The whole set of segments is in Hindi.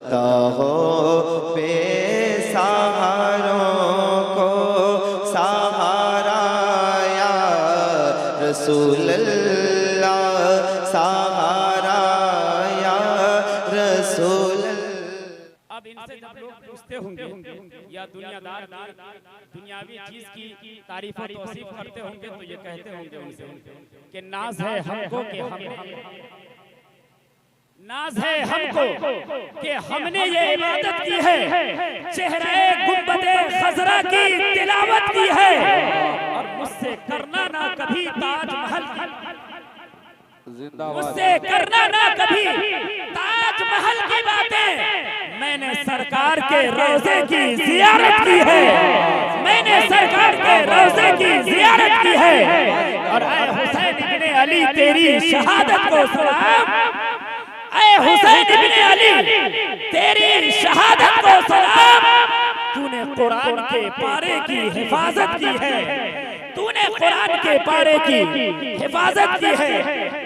हो बेसहारों को सहारा या रसूल अल्लाह, सहारा या रसूल। अब इनसे जब लोग पूछते होंगे या दुनियादार दुनियावी चीज की तारीफ और तौसीफ करते होंगे तो ये कहते होंगे उनसे कि नाज है हमको कि नाज है हमको कि हमने ये इबादत की है, चेहरे गुंबदे खजरा की तिलावत की है, और मुझसे करना ना कभी ताजमहल की, मुझसे करना ना कभी ताजमहल की बातें। मैंने सरकार के रोजे की जियारत की है, मैंने सरकार के रोजे की जियारत की है, और ऐ हुसैन इब्ने अली तेरी शहादत को सलाम, ऐ हुसैन इब्ने अली तेरी शहादत को सलाम। तूने कुरान के पारे की हिफाजत की है, तूने कुरान के पारे की हिफाजत की है।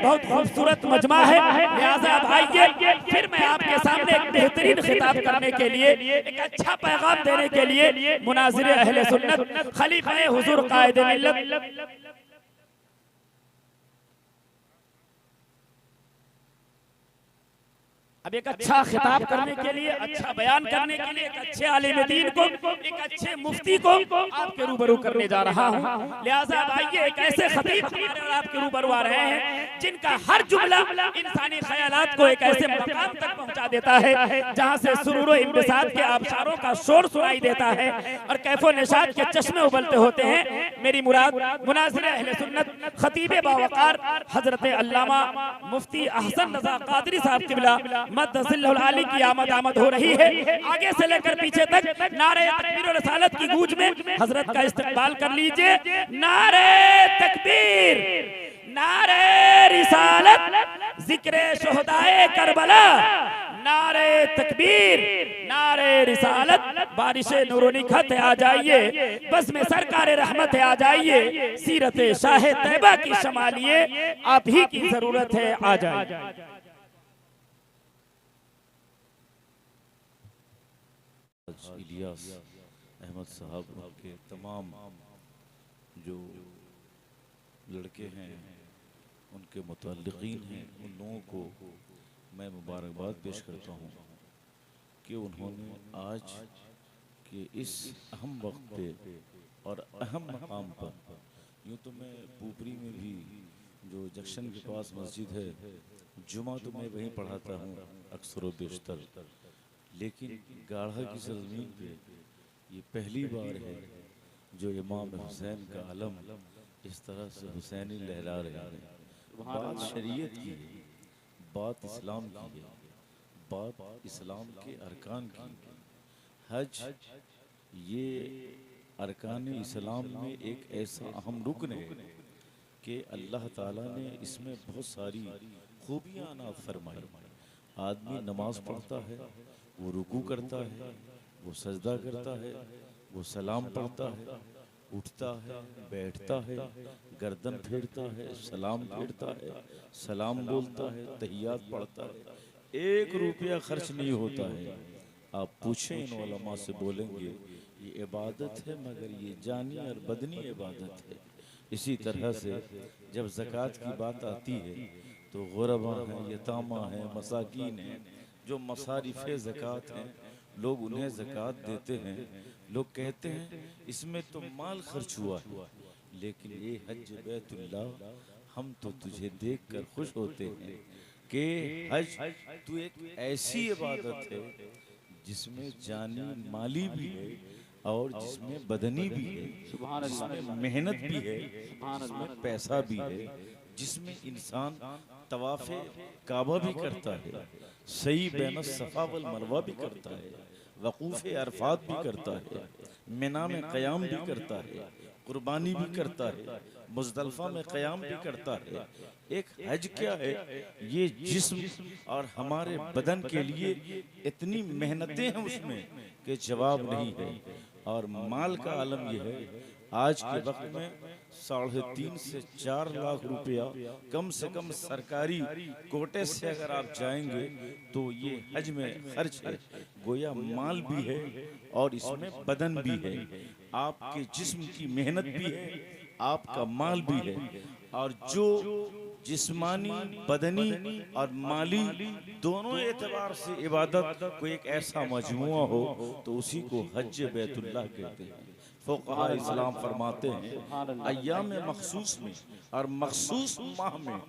बहुत खूबसूरत मजमा है, लिहाजा अब आइए फिर मैं आपके सामने एक बेहतरीन खिताब करने के लिए, एक अच्छा पैगाम देने के लिए मुनाज़िर अहले सुन्नत खलीफा हुजूर कायद मिल्लत अब एक अच्छा खिताब करने के लिए, अच्छा बयान करने के लिए, एक अच्छे आलिम दीन को, एक अच्छे मुफ्ती को आपके रूबरू करने जा रहा हूँ। लिहाजा अब आइए एक ऐसे खतीब हमारे और आपके रूबरू आ रहे हैं जिनका हर जुमला इंसानी ख्यालात को एक ऐसे मकाम तक पहुँचा देता है जहाँ से सुरूर और इंबिसात के आबशारों का शोर सुनाई देता है और कैफो निशात के चश्मे उबलते होते हैं। मेरी मुराद मुनाज़िर अहले सुन्नत खतीब बावकार हजरत अल्लामा मुफ्ती अहसन रज़ा कादरी साहब क़िबला मद्दसिल्लहुल आली की आमद हो रही है। आगे से लेकर पीछे तक नारे तकबीर और रिसालत की गूंज में हजरत का इस्तकबाल कर लीजिए। नारे तकबीर, नारे रिसालत, जिक्रे शुहदाए करबला, नारे तकबीर, नारे रिसालत, बारिशे नूरोनी खत आ जाइए, बस में सरकार रहमत आ जाइए, सीरत शाह तैयबा की शमालिए आप ही की जरूरत है आ जाइए। इलियास अहमद साहब के तमाम जो लड़के हैं उनके मुतल्लिक़ीन हैं, उन लोगों को मैं मुबारकबाद पेश करता हूँ कि उन्होंने आज के इस अहम वक्त पे और अहम मकाम पर, यूँ तो मैं पुपरी में भी जो जंक्शन के पास मस्जिद है जुमा तो मैं वहीं पढ़ाता हूँ अक्सर व बेशतर, लेकिन गाढ़ा की सरजमीन पे ये पहली बार है जो इमाम हुसैन का अलम इस तरह से हुसैनी लहरा रहे हैं। बात शरीयत की है, बात इस्लाम की है, बात इस्लाम के अरकान की है। हज ये अरकान इस्लाम में एक ऐसा अहम रुकन है कि अल्लाह ताला ने इसमें बहुत सारी खूबियाँ अनात फरमाई। आदमी नमाज पढ़ता है, वो रुकू करता है, वो सजदा करता है, वो सलाम पढ़ता है, उठता है, बैठता है, गर्दन फेरता है, सलाम फेरता है, सलाम बोलता है, तहियात पढ़ता है, 1 रुपया खर्च नहीं होता है। आप पूछें इन उलमा से, बोलेंगे ये इबादत है मगर ये जानी और बदनी इबादत है। इसी तरह से जब ज़कात की बात आती है तो गुरबा हैं, यतामा हैं, मसाकीन हैं, जो मसारिफ़ ज़कात हैं, लोग उन्हें ज़कात देते हैं। लोग कहते हैं इसमें तो माल खर्च हुआ है, लेकिन ये हज बैतुल्लाह हम तो तुझे देखकर खुश होते हैं कि हज तू एक ऐसी इबादत है जिसमें जानी माली भी है और जिसमें बदनी भी है, जिसमें मेहनत भी है, जिसमें पैसा भी है, जिसमें इंसान तवाफ़े काबा भी करता है, सही बैन सफ़ा वल मरवा भी करता है, वक़ूफ़े अरफात भी करता है, मिना में क़याम भी करता है, कुर्बानी भी करता है, मुज़दलिफ़ा में क़याम भी करता है। एक हज क्या है, ये जिस्म और हमारे बदन के लिए इतनी मेहनतें हैं उसमें कि जवाब नहीं है। और माल का आलम यह है आज के वक्त में 3.5 से 4 लाख रुपया कम से कम सरकारी कोटे से अगर आप जाएंगे तो ये हज में खर्च है, गोया माल भी है और इसमें बदन भी है, आपके जिस्म की मेहनत भी है, आपका माल भी है। और जो जिस्मानी, बदनी और माली दोनों एतबार से इबादत को एक ऐसा मजमुआ हो तो उसी को हज बैतुल्लाह कहते हैं। फुक़हा इस्लाम फरमाते हैं अय्याम मखसूस में और मखसूस माह में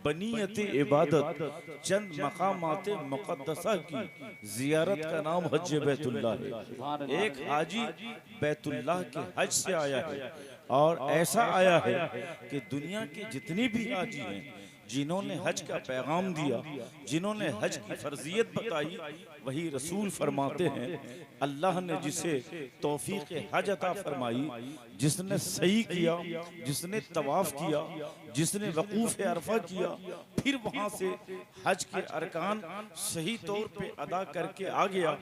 बनीयत इबादत चंद मकामात मुक़द्दसा की जियारत का नाम हज बैतुल्लाह है। एक हाजी बैतुल्लाह के हज से आया है और ऐसा आया है कि दुनिया के जितने भी हाजी हैं जिन्होंने हज का पैगाम दिया, जिन्होंने हज की फर्जियत बताई, वही रसूल फरमाते हैं अल्लाह ने जिसे तौफीक हज अता फरमाई, जिसने सही किया, जिसने तवाफ किया, जिसने वकूफ अरफा किया, फिर वहां से हज के अरकान सही तौर पे अदा करके आ गया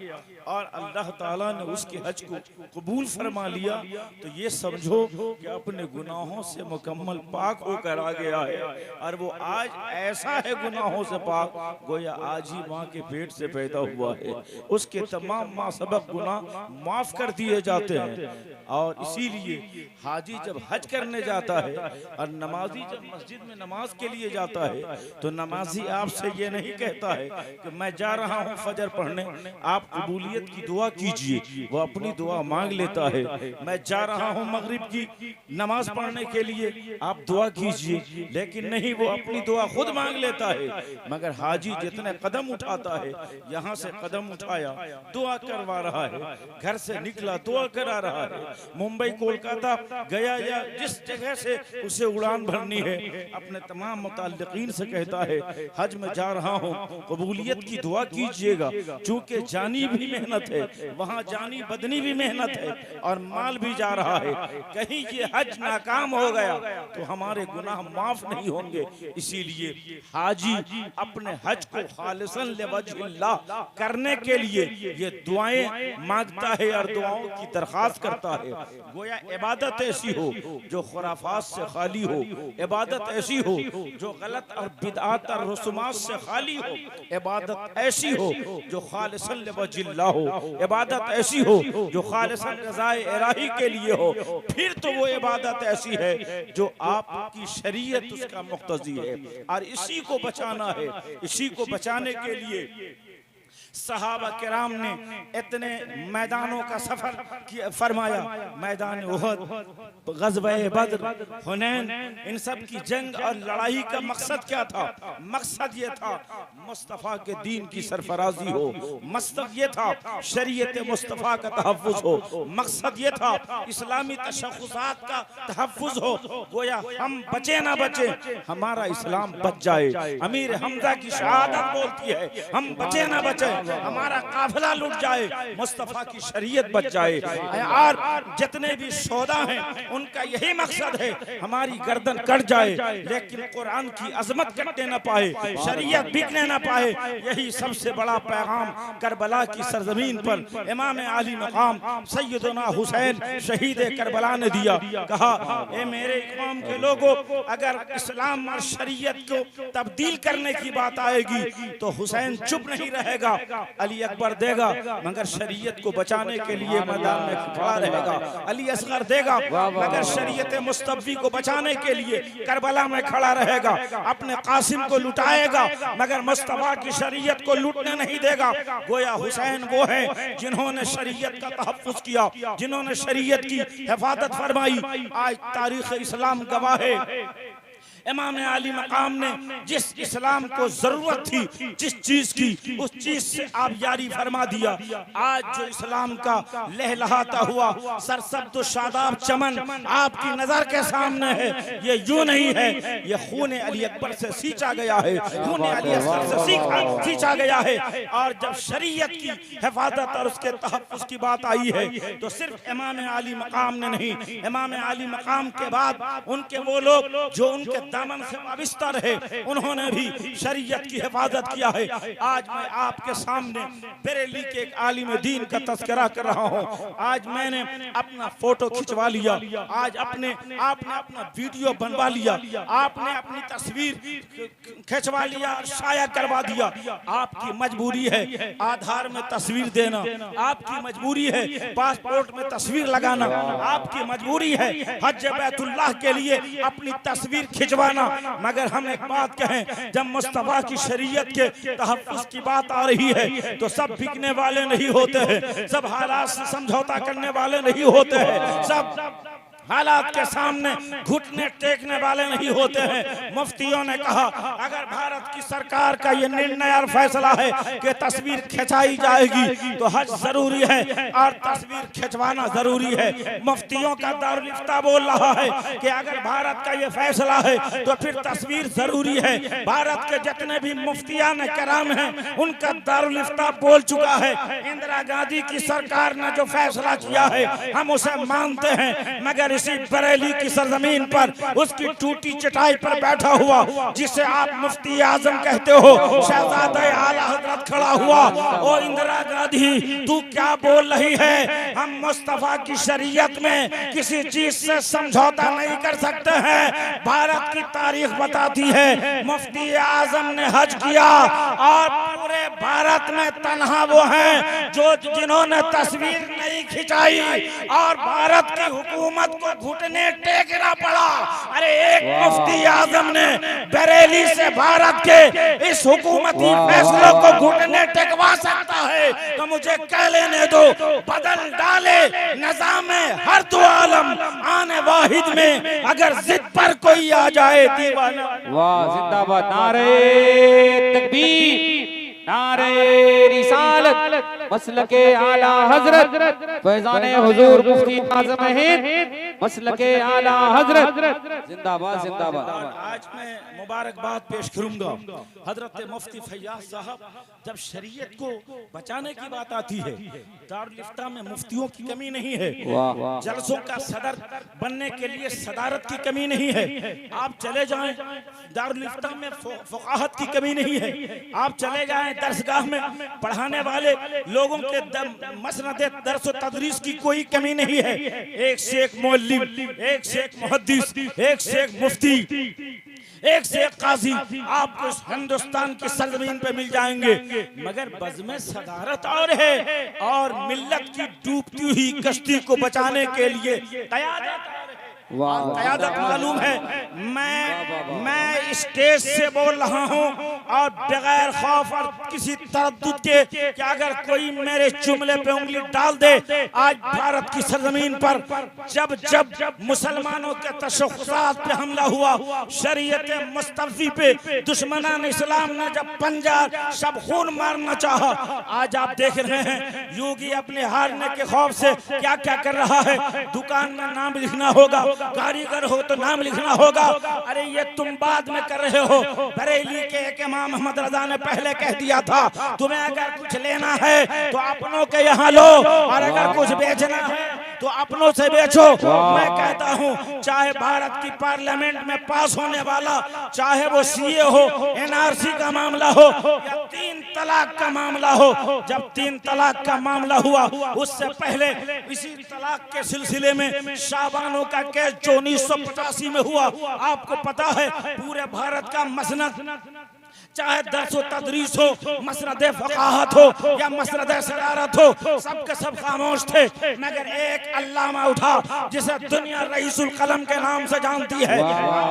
और अल्लाह ताला ने उसके हज को कबूल फरमा लिया, तो ये समझो कि अपने गुनाहों से मुकम्मल पाक होकर आ गया है। और वो आज ऐसा है गुनाहों से पाक, गोया आज ही माँ के पेट से पैदा हुआ है, उसके तमाम मासबक गुनाह माफ कर दिए जाते हैं। और इसीलिए हाजी जब हज करने जाता है और नमाजी जब मस्जिद में नमाज के लिए जाता है तो नमाजी आपसे ये नहीं कहता है कि मैं जा रहा हूँ फजर पढ़ने, आप कबूलियत की दुआ कीजिए, वो अपनी दुआ मांग लेता है। मैं जा रहा हूँ मगरिब की नमाज पढ़ने के लिए, आप दुआ कीजिए, लेकिन नहीं, वो अपनी दुआ खुद मांग लेता है। मगर हाजी जितने कदम उठाता है, यहाँ से कदम उठाया दुआ करवा रहा है, घर से निकला दुआ करा रहा है, मुंबई कोलकाता गया या जिस जगह से उसे उड़ान भरनी है अपने तमाम मुताल्लिकीन से कहता है हज में जा रहा हूँ, कबूलियत की दुआ कीजिएगा, चूंकि जानी भी मेहनत है, वहाँ जानी बदनी भी मेहनत है और माल भी जा रहा है। कहीं ये हज नाकाम हो गया तो हमारे गुनाह माफ नहीं होंगे। इसीलिए हाजी अपने हज को खालिसन लिवजहिल्लाह करने के लिए ये दुआएं मांगता है और दुआओं की दरख्वास्त करता है। गोया इबादत ऐसी हो जो खुराफात से खाली हो, इबादत ऐसी हो जो गलत और बिदआत और रसूमात से खाली हो, इबादत ऐसी हो जो खालिसन लिवजहिल्लाह हो, इबादत ऐसी हो जो खालिसन रज़ाए इलाही के लिए हो। फिर तो वो इबादत ऐसी है जो आपकी शरीयत उसका मुक्तजी है। और इसी को बचाना है, इसी को बचाने के लिए सहाबा किराम ने इतने मैदानों का सफर फरमाया, मैदान उहद, ग़ज़वा बद्र, हुनैन, इन सब की जंग और लड़ाई का मकसद क्या था? मकसद ये था मुस्तफ़ा के दीन की सरफराजी हो, मकसद ये था शरीयत मुस्तफ़ा का तहफ़्फ़ुज़ हो, मकसद ये था इस्लामी तशख़्ख़ुसात का तहफ़्फ़ुज़ हो। गोया हम बचे ना बचे, हमारा इस्लाम बच जाए। अमीर हमजा की शहादत बोलती है हम बचे ना बचे, हमारा काफिला लुट जाए, मुस्तफा की शरीयत बच जाए। और जितने भी शोदा हैं उनका यही मकसद है हमारी गर्दन कट जाए, लेकिन कुरान की अजमत कटने न पाए, शरीयत बिकने न पाए। यही सबसे बड़ा पैगाम करबला की सरजमीन पर इमाम आली मकाम सैयदना हुसैन शहीद करबला ने दिया। कहा ए मेरे इमाम के लोगों, अगर इस्लाम और शरीयत को तब्दील करने की बात आएगी तो हुसैन चुप नहीं रहेगा, अली अकबर देगा, मगर शरीयत को बचाने के लिए मैदान में खड़ा रहेगा। अली असगर देगा, मगर शरीयत मुस्तफ़ी को बचाने के लिए करबला में खड़ा रहेगा। अपने कासिम को लुटाएगा, मगर मुस्तफा की शरीयत को लूटने नहीं देगा। गोया हुसैन वो है जिन्होंने शरीयत का तहफ़्फ़ुज़ किया, जिन्होंने शरीयत की हिफाजत फरमाई। आज तारीख़ इस्लाम गवाह है, इमाम आली मकाम ने जिस इस्लाम को जरूरत थी, जिस चीज की, उस चीज से आप यारी फरमा दिया। आज जो इस्लाम का लहलहाता हुआ सरसब्द शादाब चमन आपकी नजर के सामने है, ये यूं नहीं है, ये खून अली अकबर से सींचा गया है, खून अली असगर से सींचा गया है। और जब शरीयत की हिफाजत और उसके तहफ़्फ़ुज़ की बात आई है तो सिर्फ इमाम आली मकाम ने नहीं, इमाम आली मकाम के बाद उनके वो लोग जो उनके दामन से वाबिस्ता रहे, उन्होंने भी शरीयत की हिफाजत किया है। आज मैं आपके सामने बरेली के एक आलिम दीन का तज़किरा कर रहा हूँ। आज मैंने अपना फोटो खिंचवा लिया, आज आपने अपना वीडियो बनवा लिया, आपने अपनी तस्वीर खिंचवा लिया, शाया करवा दिया। आपकी मजबूरी है आधार में तस्वीर देना, आपकी मजबूरी है पासपोर्ट में तस्वीर लगाना, आपकी मजबूरी है हज बैतुल्लाह के लिए अपनी तस्वीर खिंचवाना। मगर हम एक बात कहें, जब मुस्तफा की शरीयत के तहफ़्फ़ुज़ की बात आ रही है तो सब बिकने वाले नहीं होते हैं, सब हालात से समझौता करने वाले नहीं होते हैं, सब हालात के सामने घुटने टेकने वाले नहीं होते हैं। मुफ्तियों ने कहा अगर भारत की सरकार का ये निर्णय और फैसला है कि तस्वीर खिंचाई जाएगी तो हज जरूरी है और तस्वीर खिंचवाना जरूरी है। मुफ्तियों का दारुल इफ्ता बोल रहा है कि अगर भारत का ये फैसला है तो फिर तस्वीर जरूरी है। भारत के जितने भी मुफ्तियान कराम हैं उनका दारुल इफ्ता बोल चुका है। इंदिरा गांधी की सरकार ने जो फैसला किया है हम उसे मानते हैं, मगर इसी बरेली की सरजमीन पर उसकी टूटी चटाई पर बैठा हुआ जिसे आप मुफ्ती आजम कहते हो, शहजादा आला हजरत खड़ा हुआ, ओ इंदिरा गांधी तू क्या बोल रही है? हम मुस्तफा की शरीयत में किसी चीज से समझौता नहीं कर सकते हैं। भारत की तारीख बताती है मुफ्ती आजम ने हज किया और पूरे भारत में तन्हा वो हैं जो जिन्होंने तस्वीर नहीं खिंचाई और भारत की हुकूमत को घुटने टेकना पड़ा। अरे एक मुफ्ती आजम ने बरेली से भारत के इस हुकूमती फैसलों को घुटने टेकवा सकता है तो मुझे कह लेने दो, बदल डाले निज़ाम हर दो आलम आने वाहिद में अगर जिद पर कोई आ जाए दीवाना। वाह जिंदाबाद, नारे तकबीर, नारे रिसालत, मसलके आला हजरत फैजाने हुजूर मुफ्ती आज़म हिंद, मसलके आला हजरत जिंदाबाद जिंदाबाद। आज मैं मुबारकबाद पेश करूंगा हजरत मुफ्ती फैयाज साहब। जब शरीयत को बचाने की बात आती है दारुल इफ्ता में मुफ्तियों की कमी नहीं है, जलसों का सदर बनने के लिए सदारत की कमी नहीं है। आप चले जाएं दारुल इफ्ता में फुक़ाहत की कमी नहीं है। आप चले जाएं दरसगाह में पढ़ाने वाले लोगों के मसनद दर्स व तदरीस की कोई कमी नहीं है। एक से एक मौलवी, एक से एक मुहद्दिस, एक से एक मुफ्ती, एक से एक काजी आपको हिंदुस्तान की सरजमीन पे मिल जाएंगे, मगर बज़्म सदारत और है और मिल्लत की डूबती हुई कश्ती को बचाने के लिए क़यादत मालूम है। मैं स्टेज से बोल रहा हूँ और बगैर खौफ और किसी तरद्दुद के कि अगर कोई मेरे जुमले पे उंगली डाल दे, आज भारत की सरजमीन पर जब जब मुसलमानों के तशख्खुसात पे हमला हुआ, शरीयत मुस्तफ़ी पे दुश्मनान इस्लाम ने जब पंजा सब खून मारना चाहा, आज आप देख रहे हैं योगी अपने हारने के खौफ से क्या क्या कर रहा है। दुकान में नाम लिखना होगा, कारीगर हो तो नाम लिखना होगा। अरे ये तुम बाद में कर रहे हो। बरेली के एक इमाम अहमद रजा ने पहले कह दिया था तुम्हें अगर कुछ लेना है तो अपनों के यहाँ लो और अगर कुछ बेचना है तो अपनों से बेचो। मैं कहता हूँ चाहे भारत की पार्लियामेंट में पास होने वाला, चाहे वो सीए हो, एनआरसी का मामला हो या 3 तलाक का मामला हो, जब 3 तलाक का मामला हुआ उससे पहले इसी तलाक के सिलसिले में शाबानों का केस जो 1985 में हुआ, आपको पता है पूरे भारत का मसनद चाहे दर्स व तदरीस हो, मसनद फ़क़ाहत हो या मसनद सदारत हो, सब के सब खामोश थे, मगर एक अल्लामा उठा जिसे दुनिया रईसुल कलम के नाम से जानती है।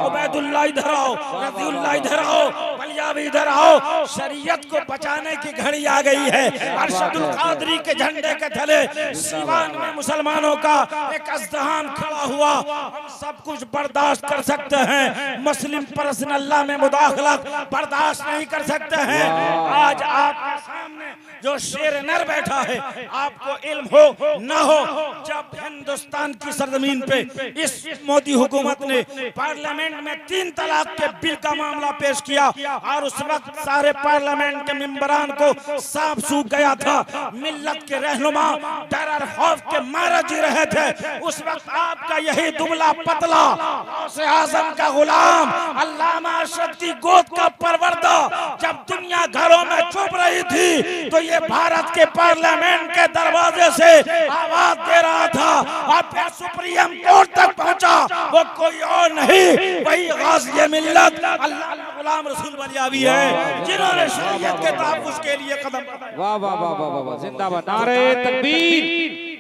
उबैदुल्लाह इधर आओ, रज़ीउल्लाह इधर आओ, पंजाबी इधर आओ। शरीयत को बचाने की घड़ी आ गई है। अरशदुल क़ादरी के झंडे के तले सीवान में मुसलमानों का एक अज़्दहान खड़ा हुआ। हम सब कुछ बर्दाश्त कर सकते हैं, मुस्लिम पर्सनल लॉ में मुदाखलत बर्दाश्त नहीं कर सकते हैं। आज आपके सामने जो शेर नर बैठा है, आपको इल्म हो ना हो, जब हिंदुस्तान की सरजमीन पे इस मोदी हुकूमत ने पार्लियामेंट में 3 तलाक के बिल का मामला पेश किया और उस वक्त सारे पार्लियामेंट के मेंबरान को सांप सूख गया था, मिल्लत के रहनुमा डर और खौफ के मारे जी रहे थे, उस वक्त आपका यही दुबला पतला गौसे आजम का गुलाम अल्लामा अशरफ की गोद का परवरदा जब दुनिया घरों में चुप रही थी तो ये भारत के पार्लियामेंट के दरवाजे से आवाज दे रहा था और फिर सुप्रीम कोर्ट तक पहुंचा। वो कोई और नहीं, वही गाज़ी मिल्लत अल्लामा गुलाम रसूल बलियावी है, जिन्होंने शरीयत के तहफ्फुज़ के लिए कदम बढ़ाए। वाह वाह वाह वाह वाह, जिंदाबाद, नारे तकबीर,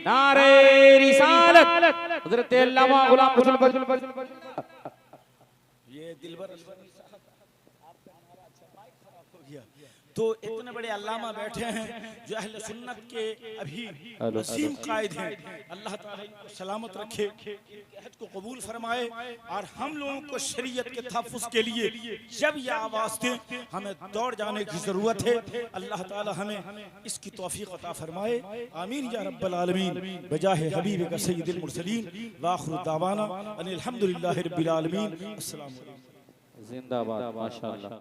नारे रिसालत, हजरत अल्लामा गुलाम रसूल। ये दिलबर तो इतने बड़े अल्लामा बैठे हैं जो अहले सुन्नत के अभी वसीम कायद हैं, अल्लाह ताला इनको सलामत रखे, अहद को कबूल फरमाए और हम लोगों को शरीयत के तहफ्फुज़ के लिए जब ये आवाज़ दें हमें दौड़ जाने की ज़रूरत है। अल्लाह ताला हमें इसकी तौफीक अता फरमाए, आमीन या रब्बल आलमीन, बजाहे हबीब का सय्यदुल मुरसलीन व आखिरु दावाना अनिल हम्दुलिल्लाहि रब्बिल आलमीन। अस्सलामु अलैकुम। जिंदाबाद, माशाअल्लाह।